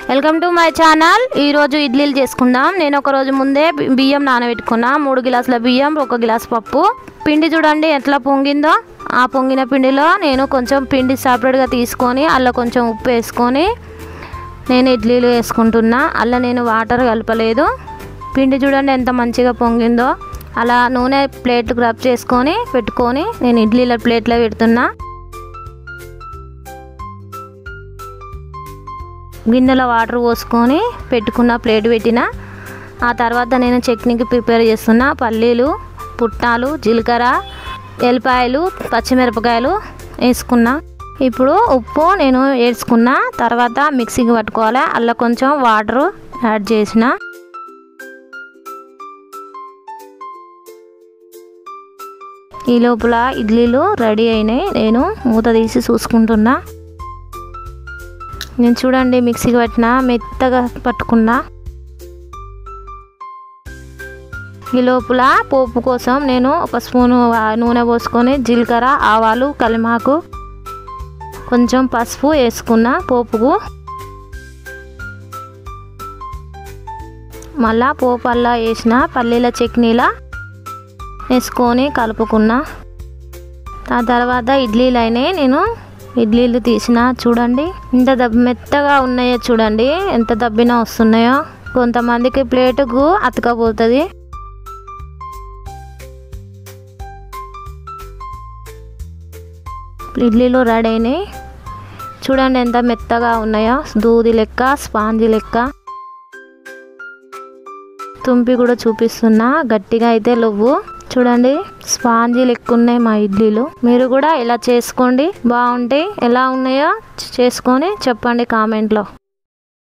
Welcome to my channel. ఈరోజు ఇడ్లీలు చేసుకుందాం। నేను ఒక రోజు ముందే బియ్యం నానబెట్టుకున్నా। 3 గ్లాసుల బియ్యం, 1 గ్లాస్ పప్పు। పిండి చూడండి ఎట్లా పొంగిందో। ఆ పొంగిన పిండిలో నేను కొంచెం పిండి సెపరేట్గా తీసుకొని అల్ల కొంచెం ఉప్పు వేసుకొని నేను ఇడ్లీలు వేసుకుంటున్నా। అల్ల నేను వాటర్ కలపలేదు। పిండి చూడండి ఎంత మంచిగా పొంగిందో। అలా నూనె ప్లేట్ రబ్ చేసుకొని పెట్టుకొని నేను ఇడ్లీల ప్లేట్లో పెడుతున్నా। గిన్నెలో వాటర్ పోసుకొని పెట్టుకున్న ప్లేట్ పెట్టిన। ఆ తర్వాత నేను చట్నీకి ప్రిపేర్ చేస్తున్నా। పల్లీలు, పుట్నాలు, జీలకర్ర, ఎల్లిపాయలు, పచ్చిమిరపకాయలు వేసుకున్నా। ఇప్పుడు ఉప్పు నేను వేసుకున్న తర్వాత మిక్సీకి పట్టుకోవాలి। అలా కొంచెం వాటర్ యాడ్ చేసిన। ఈ లోపల ఇడ్లీలు రెడీ అయినాయి। నేను మూత తీసి చూసుకుంటున్నా। నేను చూడండి మిక్సీకి పట్టిన మెత్తగా పట్టుకున్నా। ఈ లోపల పోపు కోసం నేను 1 స్పూను నూనె పోసుకొని జీలకర్ర, ఆవాలు, కలిమాకు, కొంచెం పసుపు వేసుకున్నా పోపుకు। మళ్ళా పోపు అల్లా వేసిన పల్లీల చట్నీలా వేసుకొని కలుపుకున్నా। ఆ తర్వాత ఇడ్లీలు అయినాయి। నేను ఇడ్లీలు తీసిన చూడండి ఎంత మెత్తగా ఉన్నాయో చూడండి, ఎంత దబ్బినా వస్తున్నాయో। కొంతమందికి ప్లేటుకు అతకపోతుంది। ఇడ్లీలు రెడీ అయినాయి చూడండి ఎంత మెత్తగా ఉన్నాయో, దూది లెక్క, స్పాంజీ లెక్క। తుంపి కూడా చూపిస్తున్నా, గట్టిగా అయితే లేవు చూడండి, స్పాంజీ లెక్క ఉన్నాయి మా ఇడ్లీలు। మీరు కూడా ఇలా చేసుకోండి, బాగుంటాయి। ఎలా ఉన్నాయో చేసుకొని చెప్పండి కామెంట్లో।